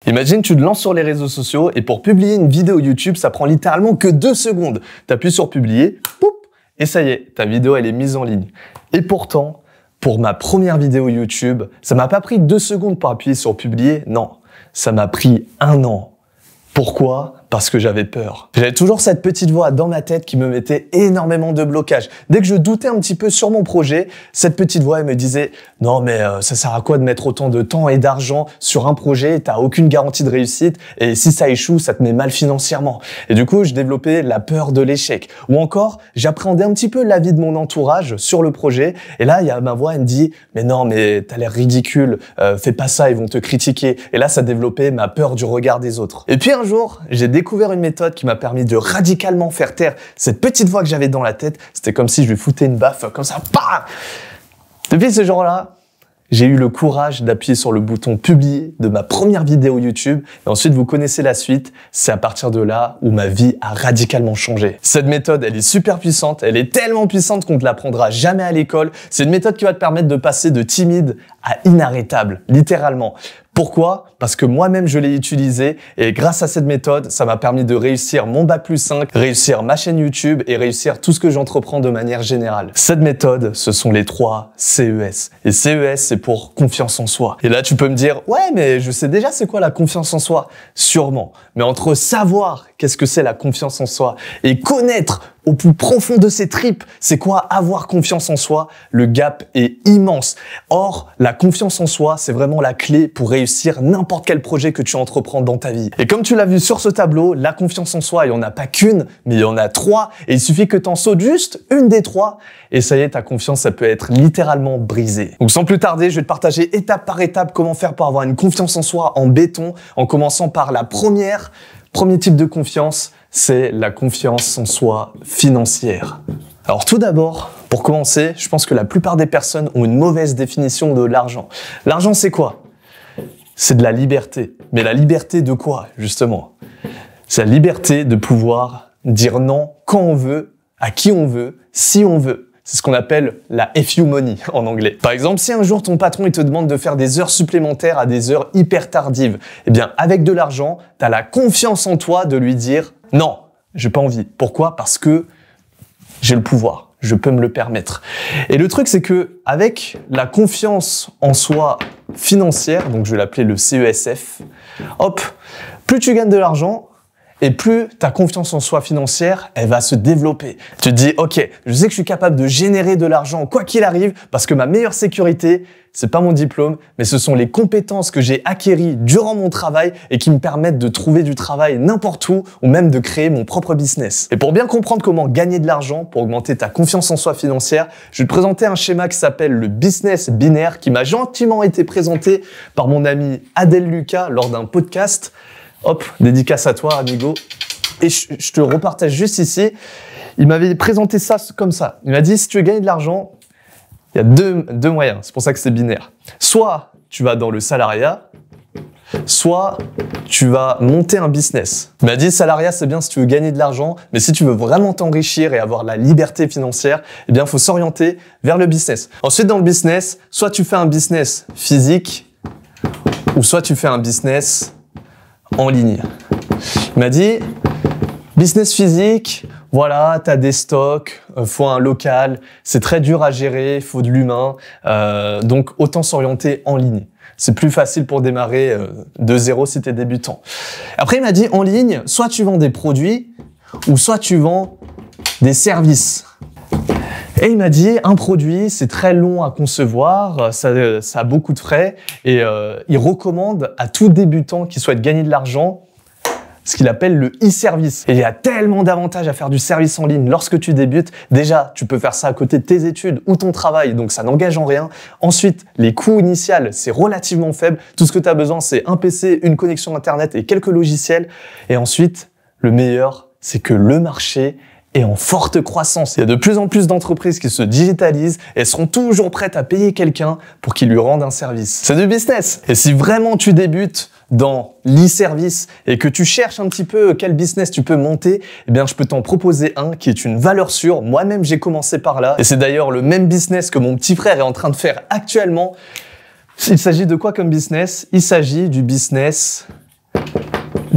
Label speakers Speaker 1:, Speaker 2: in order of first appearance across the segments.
Speaker 1: Imagine, tu te lances sur les réseaux sociaux et pour publier une vidéo YouTube, ça prend littéralement que 2 secondes. T'appuies sur publier, poup, et ça y est, ta vidéo elle est mise en ligne. Et pourtant, pour ma première vidéo YouTube, ça m'a pas pris 2 secondes pour appuyer sur publier, non, ça m'a pris 1 an. Pourquoi ? Parce que j'avais peur. J'avais toujours cette petite voix dans ma tête qui me mettait énormément de blocage. Dès que je doutais un petit peu sur mon projet, cette petite voix elle me disait « Non mais ça sert à quoi de mettre autant de temps et d'argent sur un projet, t'as aucune garantie de réussite et si ça échoue, ça te met mal financièrement. » Et du coup, je développais la peur de l'échec. Ou encore, j'appréhendais un petit peu l'avis de mon entourage sur le projet et là, il y a ma voix, elle me dit « Mais non, mais t'as l'air ridicule, fais pas ça, ils vont te critiquer. » Et là, ça développait ma peur du regard des autres. Et puis un jour, j'ai découvert une méthode qui m'a permis de radicalement faire taire cette petite voix que j'avais dans la tête. C'était comme si je lui foutais une baffe, comme ça, bah. Depuis ce jour-là, j'ai eu le courage d'appuyer sur le bouton publier de ma première vidéo YouTube. Et ensuite, vous connaissez la suite. C'est à partir de là où ma vie a radicalement changé. Cette méthode, elle est super puissante. Elle est tellement puissante qu'on ne te l'apprendra jamais à l'école. C'est une méthode qui va te permettre de passer de timide à inarrêtable, littéralement. Pourquoi ? Parce que moi-même, je l'ai utilisé et grâce à cette méthode, ça m'a permis de réussir mon Bac+5, réussir ma chaîne YouTube et réussir tout ce que j'entreprends de manière générale. Cette méthode, ce sont les 3 CES. Et CES, c'est pour confiance en soi. Et là, tu peux me dire, ouais, mais je sais déjà c'est quoi la confiance en soi. Sûrement. Mais entre savoir qu'est-ce que c'est la confiance en soi et connaître au plus profond de ses tripes, c'est quoi avoir confiance en soi, le gap est immense. Or, la confiance en soi, c'est vraiment la clé pour réussir n'importe quel projet que tu entreprends dans ta vie. Et comme tu l'as vu sur ce tableau, la confiance en soi, il n'y en a pas qu'une, mais il y en a 3. Et il suffit que tu en sautes juste une des 3. Et ça y est, ta confiance, ça peut être littéralement brisée. Donc sans plus tarder, je vais te partager étape par étape comment faire pour avoir une confiance en soi en béton, en commençant par la premier type de confiance, c'est la confiance en soi financière. Alors tout d'abord, pour commencer, je pense que la plupart des personnes ont une mauvaise définition de l'argent. L'argent, c'est quoi ? C'est de la liberté. Mais la liberté de quoi, justement ? C'est la liberté de pouvoir dire non quand on veut, à qui on veut, si on veut. C'est ce qu'on appelle la FU money en anglais. Par exemple, si un jour ton patron il te demande de faire des heures supplémentaires à des heures hyper tardives, eh bien avec de l'argent, tu as la confiance en toi de lui dire « Non, j'ai pas envie ». Pourquoi ? Parce que j'ai le pouvoir, je peux me le permettre. Et le truc, c'est que avec la confiance en soi financière, donc je vais l'appeler le CESF, hop, plus tu gagnes de l'argent, et plus ta confiance en soi financière, elle va se développer. Tu te dis, ok, je sais que je suis capable de générer de l'argent quoi qu'il arrive, parce que ma meilleure sécurité, c'est pas mon diplôme, mais ce sont les compétences que j'ai acquéries durant mon travail et qui me permettent de trouver du travail n'importe où ou même de créer mon propre business. Et pour bien comprendre comment gagner de l'argent, pour augmenter ta confiance en soi financière, je vais te présenter un schéma qui s'appelle le business binaire qui m'a gentiment été présenté par mon ami Adèle Lucas lors d'un podcast. Hop, dédicace à toi, amigo. Et je te repartage juste ici. Il m'avait présenté ça comme ça. Il m'a dit, si tu veux gagner de l'argent, il y a deux moyens. C'est pour ça que c'est binaire. Soit tu vas dans le salariat, soit tu vas monter un business. Il m'a dit, salariat, c'est bien si tu veux gagner de l'argent, mais si tu veux vraiment t'enrichir et avoir la liberté financière, eh bien, il faut s'orienter vers le business. Ensuite, dans le business, soit tu fais un business physique, ou soit tu fais un business en ligne. Il m'a dit, business physique, voilà, t'as des stocks, faut un local, c'est très dur à gérer, faut de l'humain, donc autant s'orienter en ligne. C'est plus facile pour démarrer de zéro si t'es débutant. Après, il m'a dit, en ligne, soit tu vends des produits, ou soit tu vends des services. Et il m'a dit, un produit, c'est très long à concevoir, ça a beaucoup de frais, et il recommande à tout débutant qui souhaite gagner de l'argent ce qu'il appelle le e-service. Et il y a tellement d'avantages à faire du service en ligne lorsque tu débutes. Déjà, tu peux faire ça à côté de tes études ou ton travail, donc ça n'engage en rien. Ensuite, les coûts initiaux, c'est relativement faible. Tout ce que tu as besoin, c'est un PC, une connexion Internet et quelques logiciels. Et ensuite, le meilleur, c'est que le marché est en forte croissance. Il y a de plus en plus d'entreprises qui se digitalisent et seront toujours prêtes à payer quelqu'un pour qu'il lui rende un service. C'est du business. Et si vraiment tu débutes dans l'e-service et que tu cherches un petit peu quel business tu peux monter, eh bien, je peux t'en proposer un qui est une valeur sûre. Moi-même, j'ai commencé par là. Et c'est d'ailleurs le même business que mon petit frère est en train de faire actuellement. Il s'agit de quoi comme business ? Il s'agit du business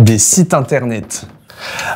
Speaker 1: des sites internet.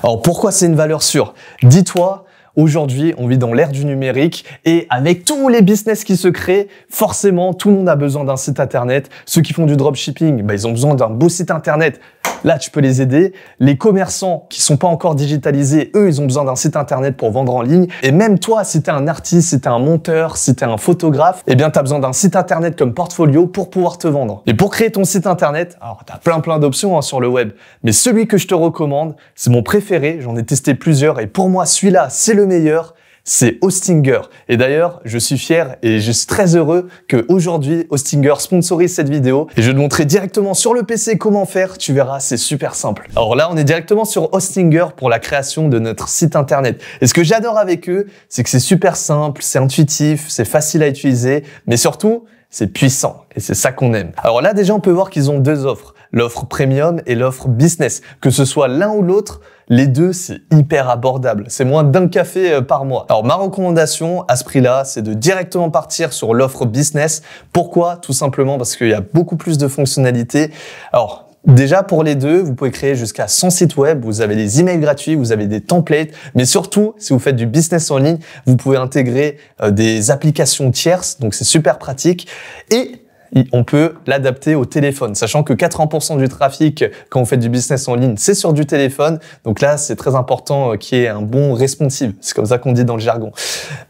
Speaker 1: Alors pourquoi c'est une valeur sûre? Dis-toi, aujourd'hui, on vit dans l'ère du numérique et avec tous les business qui se créent, forcément, tout le monde a besoin d'un site internet. Ceux qui font du dropshipping, ils ont besoin d'un beau site internet. Là, tu peux les aider. Les commerçants qui sont pas encore digitalisés, eux, ils ont besoin d'un site internet pour vendre en ligne. Et même toi, si t'es un artiste, si t'es un monteur, si t'es un photographe, eh bien, t'as besoin d'un site internet comme portfolio pour pouvoir te vendre. Et pour créer ton site internet, alors, t'as plein d'options sur le web. Mais celui que je te recommande, c'est mon préféré. J'en ai testé plusieurs et pour moi, celui-là, c'est le meilleur. C'est Hostinger. Et d'ailleurs, je suis fier et je suis très heureux que aujourd'hui Hostinger sponsorise cette vidéo. Et je vais te montrer directement sur le PC comment faire. Tu verras, c'est super simple. Alors là, on est directement sur Hostinger pour la création de notre site internet. Et ce que j'adore avec eux, c'est que c'est super simple, c'est intuitif, c'est facile à utiliser, mais surtout, c'est puissant. Et c'est ça qu'on aime. Alors là, déjà, on peut voir qu'ils ont deux offres. L'offre premium et l'offre business. Que ce soit l'un ou l'autre, les deux, c'est hyper abordable. C'est moins d'un café par mois. Alors, ma recommandation à ce prix-là, c'est de directement partir sur l'offre business. Pourquoi? Tout simplement parce qu'il y a beaucoup plus de fonctionnalités. Alors, déjà, pour les deux, vous pouvez créer jusqu'à 100 sites web, vous avez des emails gratuits, vous avez des templates, mais surtout, si vous faites du business en ligne, vous pouvez intégrer des applications tierces, donc c'est super pratique. Et on peut l'adapter au téléphone, sachant que 80% du trafic, quand vous faites du business en ligne, c'est sur du téléphone. Donc là, c'est très important qu'il y ait un bon responsive. C'est comme ça qu'on dit dans le jargon.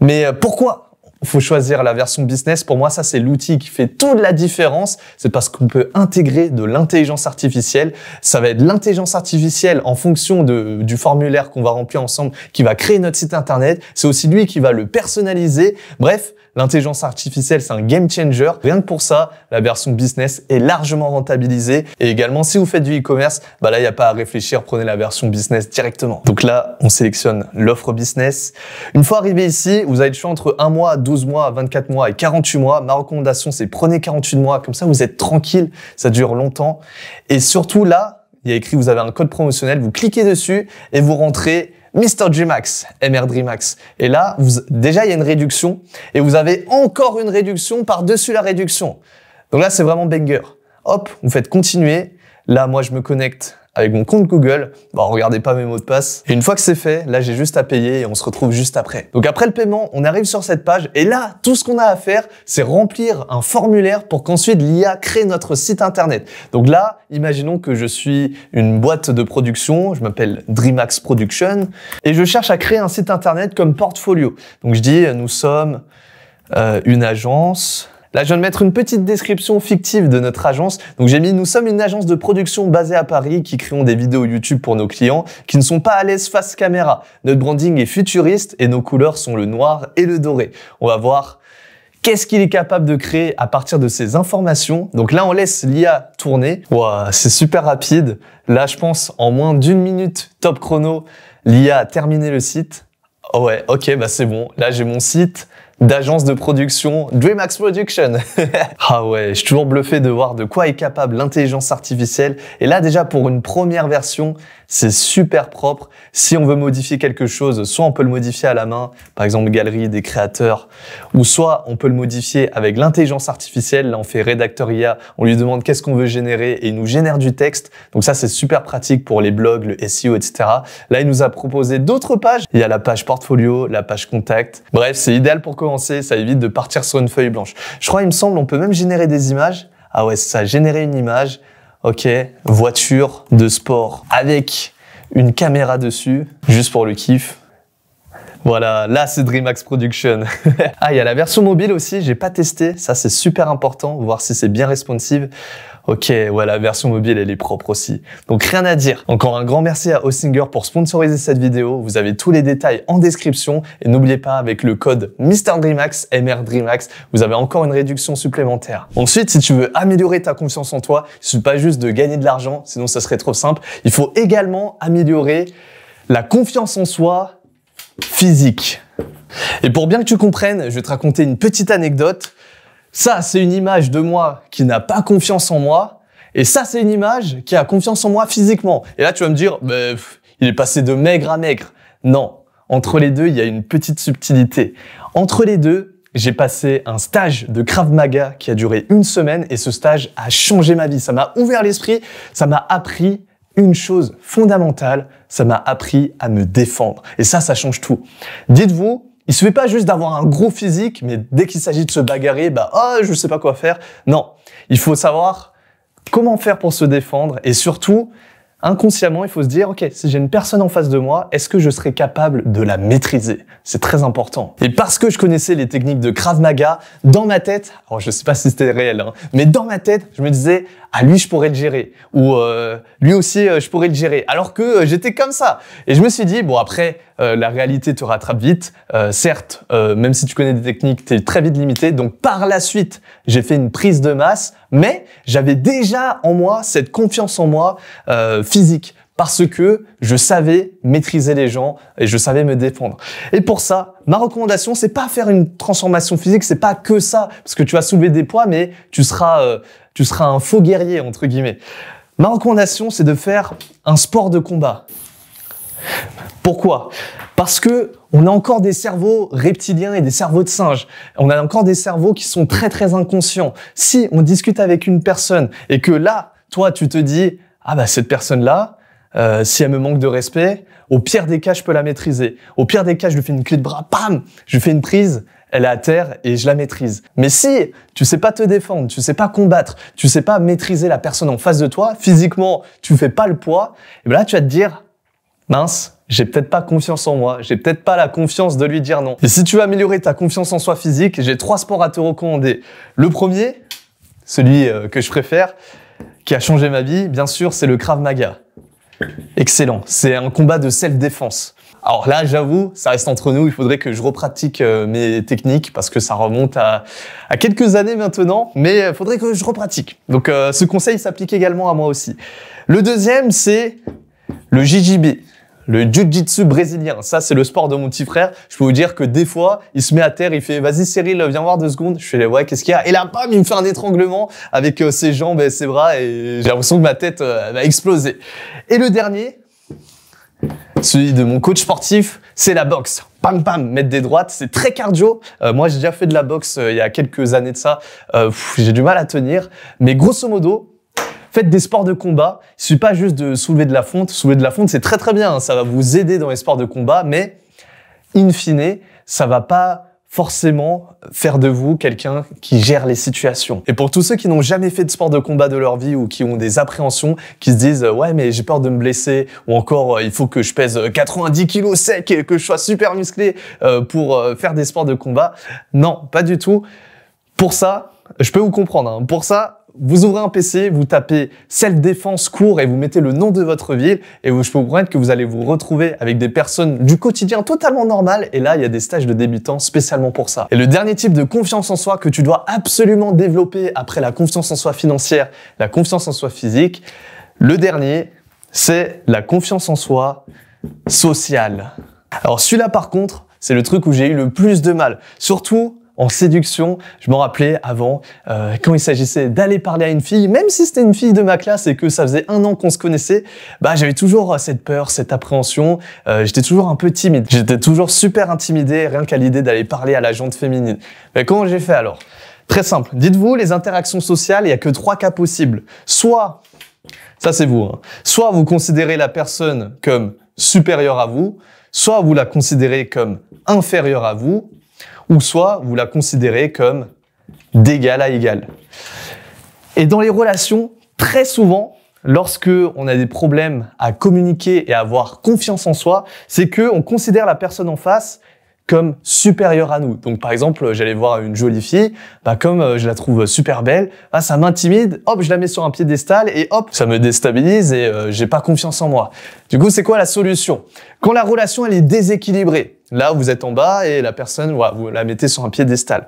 Speaker 1: Mais pourquoi il faut choisir la version business? Pour moi, ça, c'est l'outil qui fait toute la différence. C'est parce qu'on peut intégrer de l'intelligence artificielle. Ça va être l'intelligence artificielle en fonction du formulaire qu'on va remplir ensemble, qui va créer notre site internet. C'est aussi lui qui va le personnaliser. Bref, l'intelligence artificielle, c'est un game changer. Rien que pour ça, la version business est largement rentabilisée. Et également, si vous faites du e-commerce, là, il n'y a pas à réfléchir. Prenez la version business directement. Donc là, on sélectionne l'offre business. Une fois arrivé ici, vous avez le choix entre 1 mois, 12 mois, 24 mois et 48 mois. Ma recommandation, c'est prenez 48 mois. Comme ça, vous êtes tranquille. Ça dure longtemps. Et surtout, là, il y a écrit, vous avez un code promotionnel. Vous cliquez dessus et vous rentrez Mr. Dreamax, MR Dreamax. Et là, déjà, il y a une réduction. Et vous avez encore une réduction par-dessus la réduction. Donc là, c'est vraiment banger. Hop, vous faites continuer. Là, moi, je me connecte avec mon compte Google. Regardez pas mes mots de passe. Et une fois que c'est fait, là, j'ai juste à payer et on se retrouve juste après. Donc après le paiement, on arrive sur cette page et là, tout ce qu'on a à faire, c'est remplir un formulaire pour qu'ensuite l'IA crée notre site internet. Donc là, imaginons que je suis une boîte de production, je m'appelle Dreamax Production et je cherche à créer un site internet comme portfolio. Donc je dis, nous sommes une agence. Là, je viens de mettre une petite description fictive de notre agence. Donc, j'ai mis « Nous sommes une agence de production basée à Paris qui créons des vidéos YouTube pour nos clients qui ne sont pas à l'aise face caméra. Notre branding est futuriste et nos couleurs sont le noir et le doré. » On va voir qu'est-ce qu'il est capable de créer à partir de ces informations. Donc là, on laisse l'IA tourner. Wow, c'est super rapide. Là, je pense, en moins d'1 minute top chrono, l'IA a terminé le site. Oh ouais, ok, c'est bon. Là, j'ai mon site d'agence de production Dreamax Production. Ah ouais, je suis toujours bluffé de voir de quoi est capable l'intelligence artificielle. Et là, déjà, pour une première version, c'est super propre. Si on veut modifier quelque chose, soit on peut le modifier à la main, par exemple galerie des créateurs, ou soit on peut le modifier avec l'intelligence artificielle. Là, on fait rédacteur IA, on lui demande qu'est-ce qu'on veut générer et il nous génère du texte. Donc ça, c'est super pratique pour les blogs, le SEO, etc. Là, il nous a proposé d'autres pages. Il y a la page portfolio, la page contact. Bref, c'est idéal pour commencer. Ça évite de partir sur une feuille blanche. Je crois, il me semble, on peut même générer des images. Ah ouais, ça a généré une image. Ok, voiture de sport avec une caméra dessus, juste pour le kiff. Voilà, là c'est Dreamax Production. Ah, il y a la version mobile aussi, j'ai pas testé, ça c'est super important, voir si c'est bien responsive. Ok, ouais, la version mobile elle est propre aussi. Donc rien à dire. Encore un grand merci à Hostinger pour sponsoriser cette vidéo. Vous avez tous les détails en description et n'oubliez pas avec le code Mr. Dreamax, MR Dreamax, vous avez encore une réduction supplémentaire. Ensuite, si tu veux améliorer ta confiance en toi, il suffit pas juste de gagner de l'argent, sinon ça serait trop simple. Il faut également améliorer la confiance en soi physique. Et pour bien que tu comprennes, je vais te raconter une petite anecdote. Ça, c'est une image de moi qui n'a pas confiance en moi. Et ça, c'est une image qui a confiance en moi physiquement. Et là, tu vas me dire, il est passé de maigre à maigre. Non. Entre les deux, il y a une petite subtilité. Entre les deux, j'ai passé un stage de Krav Maga qui a duré 1 semaine et ce stage a changé ma vie. Ça m'a ouvert l'esprit, ça m'a appris une chose fondamentale, ça m'a appris à me défendre. Et ça change tout. Dites-vous, il suffit pas juste d'avoir un gros physique, mais dès qu'il s'agit de se bagarrer, je sais pas quoi faire. Non, il faut savoir comment faire pour se défendre et surtout, inconsciemment, il faut se dire, ok, si j'ai une personne en face de moi, est-ce que je serai capable de la maîtriser? C'est très important. Et parce que je connaissais les techniques de Krav Maga, dans ma tête, alors je sais pas si c'était réel, mais dans ma tête, je me disais, lui, je pourrais le gérer. Ou lui aussi, je pourrais le gérer. Alors que j'étais comme ça. Et je me suis dit, bon, après, la réalité te rattrape vite. Certes, même si tu connais des techniques, t'es très vite limité. Donc, par la suite, j'ai fait une prise de masse. Mais j'avais déjà en moi cette confiance en moi physique. Parce que je savais maîtriser les gens et je savais me défendre. Et pour ça, ma recommandation, c'est pas faire une transformation physique, c'est pas que ça. Parce que tu vas soulever des poids, mais tu seras un faux guerrier, entre guillemets. Ma recommandation, c'est de faire un sport de combat. Pourquoi? Parce que on a encore des cerveaux reptiliens et des cerveaux de singes. On a encore des cerveaux qui sont très très inconscients. Si on discute avec une personne et que là, toi, tu te dis, cette personne-là, si elle me manque de respect, au pire des cas, je peux la maîtriser. Au pire des cas, je lui fais une clé de bras, bam, je lui fais une prise, elle est à terre et je la maîtrise. Mais si tu sais pas te défendre, tu sais pas combattre, tu sais pas maîtriser la personne en face de toi, physiquement, tu fais pas le poids, et bien là, tu vas te dire, mince, j'ai peut-être pas confiance en moi, j'ai peut-être pas la confiance de lui dire non. Et si tu veux améliorer ta confiance en soi physique, j'ai 3 sports à te recommander. Le premier, celui que je préfère, qui a changé ma vie, bien sûr, c'est le Krav Maga. Excellent. C'est un combat de self-défense. Alors là, j'avoue, ça reste entre nous. Il faudrait que je repratique mes techniques parce que ça remonte à quelques années maintenant, mais il faudrait que je repratique. Donc, ce conseil s'applique également à moi aussi. Le deuxième, c'est le JJB. Le jiu-jitsu brésilien, ça c'est le sport de mon petit frère. Je peux vous dire que des fois, il se met à terre, il fait « Vas-y Cyril, viens voir 2 secondes ». Je fais « Ouais, qu'est-ce qu'il y a ?» Et là, bam, il me fait un étranglement avec ses jambes et ses bras et j'ai l'impression que ma tête va exploser. Et le dernier, celui de mon coach sportif, c'est la boxe. Pam pam, mettre des droites, c'est très cardio. Moi, j'ai déjà fait de la boxe il y a quelques années de ça. J'ai du mal à tenir, mais grosso modo, faites des sports de combat. Il suffit pas juste de soulever de la fonte. Soulever de la fonte, c'est très très bien. Ça va vous aider dans les sports de combat, mais in fine, ça va pas forcément faire de vous quelqu'un qui gère les situations. Et pour tous ceux qui n'ont jamais fait de sport de combat de leur vie ou qui ont des appréhensions, qui se disent « Ouais, mais j'ai peur de me blesser » ou encore « Il faut que je pèse 90 kilos sec et que je sois super musclé pour faire des sports de combat ». Non, pas du tout. Pour ça, je peux vous comprendre. Pour ça, vous ouvrez un PC, vous tapez self-défense cours et vous mettez le nom de votre ville et je peux vous promettre que vous allez vous retrouver avec des personnes du quotidien totalement normales et là, il y a des stages de débutants spécialement pour ça. Et le dernier type de confiance en soi que tu dois absolument développer après la confiance en soi financière, la confiance en soi physique, le dernier, c'est la confiance en soi sociale. Alors celui-là par contre, c'est le truc où j'ai eu le plus de mal. Surtout en séduction, je me rappelais avant, quand il s'agissait d'aller parler à une fille, même si c'était une fille de ma classe et que ça faisait 1 an qu'on se connaissait, j'avais toujours cette peur, cette appréhension, j'étais toujours un peu timide. J'étais toujours super intimidé, rien qu'à l'idée d'aller parler à la jante féminine. Mais comment j'ai fait alors? Très simple. Dites-vous, les interactions sociales, il n'y a que 3 cas possibles. Soit, ça c'est vous, soit vous considérez la personne comme supérieure à vous, soit vous la considérez comme inférieure à vous, ou soit vous la considérez comme d'égal à égal. Et dans les relations, très souvent, lorsque on a des problèmes à communiquer et à avoir confiance en soi, c'est que on considère la personne en face comme supérieure à nous. Donc par exemple, j'allais voir une jolie fille, comme je la trouve super belle, ça m'intimide, hop, je la mets sur un piédestal et hop, ça me déstabilise et j'ai pas confiance en moi. Du coup, c'est quoi la solution? Quand la relation elle est déséquilibrée, là vous êtes en bas et la personne, vous la mettez sur un piédestal.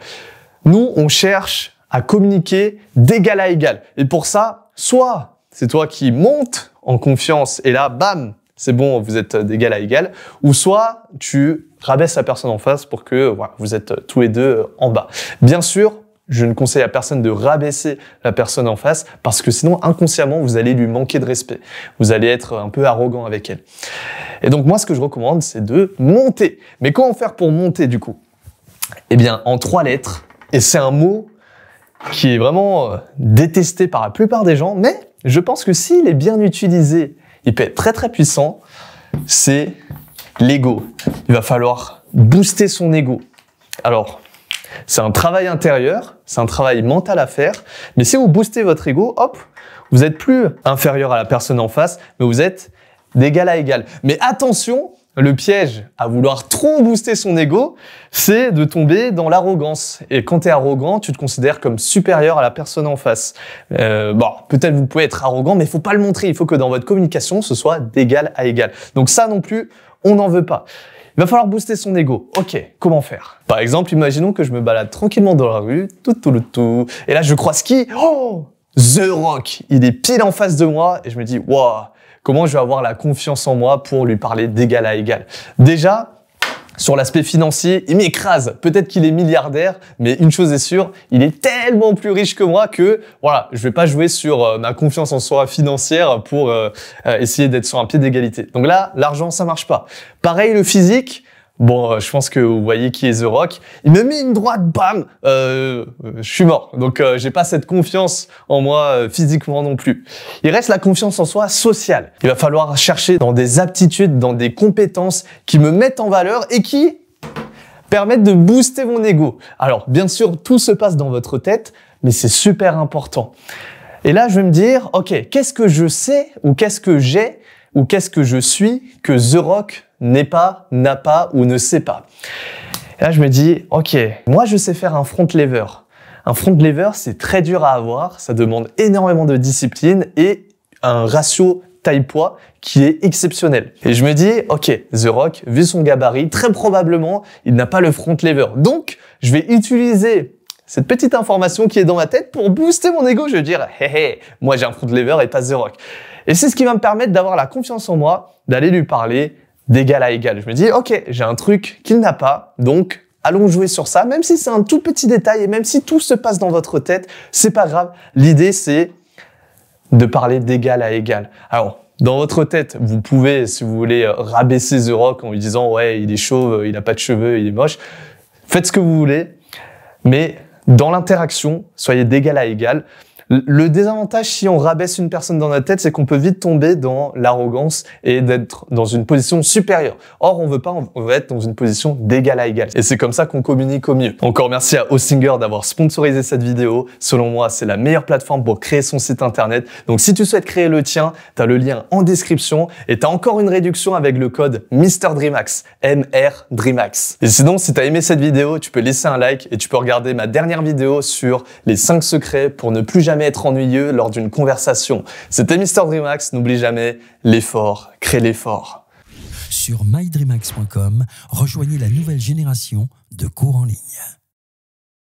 Speaker 1: Nous, on cherche à communiquer d'égal à égal. Et pour ça, soit c'est toi qui montes en confiance et là, bam, c'est bon, vous êtes d'égal à égal, ou soit tu rabaisses la personne en face pour que vous êtes tous les deux en bas. Bien sûr, je ne conseille à personne de rabaisser la personne en face parce que sinon, inconsciemment, vous allez lui manquer de respect. Vous allez être un peu arrogant avec elle. Et donc, moi, ce que je recommande, c'est de monter. Mais comment faire pour monter, du coup? Eh bien, en 3 lettres, et c'est un mot qui est vraiment détesté par la plupart des gens, mais je pense que s'il est bien utilisé il peut être très très puissant, c'est l'ego. Il va falloir booster son ego. Alors, c'est un travail intérieur, c'est un travail mental à faire, mais si vous boostez votre ego, hop, vous êtes plus inférieur à la personne en face, mais vous êtes d'égal à égal. Mais attention, le piège à vouloir trop booster son ego, c'est de tomber dans l'arrogance. Et quand tu es arrogant, tu te considères comme supérieur à la personne en face. Bon, peut-être vous pouvez être arrogant, mais il faut pas le montrer. Il faut que dans votre communication, ce soit d'égal à égal. Donc ça non plus, on n'en veut pas. Il va falloir booster son ego. Ok, comment faire? Par exemple, imaginons que je me balade tranquillement dans la rue, et là je croise qui? Oh, The Rock. Il est pile en face de moi et je me dis, waouh, comment je vais avoir la confiance en moi pour lui parler d'égal à égal? Déjà, sur l'aspect financier, il m'écrase. Peut-être qu'il est milliardaire, mais une chose est sûre, il est tellement plus riche que moi que, voilà, je vais pas jouer sur ma confiance en soi financière pour essayer d'être sur un pied d'égalité. Donc là, l'argent, ça marche pas. Pareil, le physique. Bon, je pense que vous voyez qui est The Rock. Il me met une droite, bam, je suis mort. Donc, j'ai pas cette confiance en moi physiquement non plus. Il reste la confiance en soi sociale. Il va falloir chercher dans des aptitudes, dans des compétences qui me mettent en valeur et qui permettent de booster mon ego. Alors, bien sûr, tout se passe dans votre tête, mais c'est super important. Et là, je vais me dire, ok, qu'est-ce que je sais ou qu'est-ce que j'ai ou qu'est-ce que je suis que The Rock n'est pas, n'a pas ou ne sait pas. Et là, je me dis, ok, moi, je sais faire un front lever. Un front lever, c'est très dur à avoir, ça demande énormément de discipline et un ratio taille-poids qui est exceptionnel. Et je me dis, ok, The Rock, vu son gabarit, très probablement, il n'a pas le front lever. Donc, je vais utiliser cette petite information qui est dans ma tête pour booster mon ego. Je vais dire, hé hé, moi j'ai un front lever et pas The Rock. Et c'est ce qui va me permettre d'avoir la confiance en moi, d'aller lui parler d'égal à égal. Je me dis, ok, j'ai un truc qu'il n'a pas, donc allons jouer sur ça, même si c'est un tout petit détail et même si tout se passe dans votre tête, c'est pas grave. L'idée, c'est de parler d'égal à égal. Alors, dans votre tête, vous pouvez, si vous voulez, rabaisser The Rock en lui disant, ouais, il est chauve, il n'a pas de cheveux, il est moche. Faites ce que vous voulez, mais dans l'interaction, soyez d'égal à égal. Le désavantage, si on rabaisse une personne dans notre tête, c'est qu'on peut vite tomber dans l'arrogance et d'être dans une position supérieure. Or, on veut pas, on veut être dans une position d'égal à égal. Et c'est comme ça qu'on communique au mieux. Encore merci à Hostinger d'avoir sponsorisé cette vidéo. Selon moi, c'est la meilleure plateforme pour créer son site internet. Donc, si tu souhaites créer le tien, tu as le lien en description et tu as encore une réduction avec le code MrDreamHack, MRDreamHack. Et sinon, si tu as aimé cette vidéo, tu peux laisser un like et tu peux regarder ma dernière vidéo sur les 5 secrets pour ne plus jamais être ennuyeux lors d'une conversation. C'était MrDreamHack, n'oublie jamais, l'effort crée l'effort.
Speaker 2: Sur mydreamhacks.com, rejoignez la nouvelle génération de cours en ligne.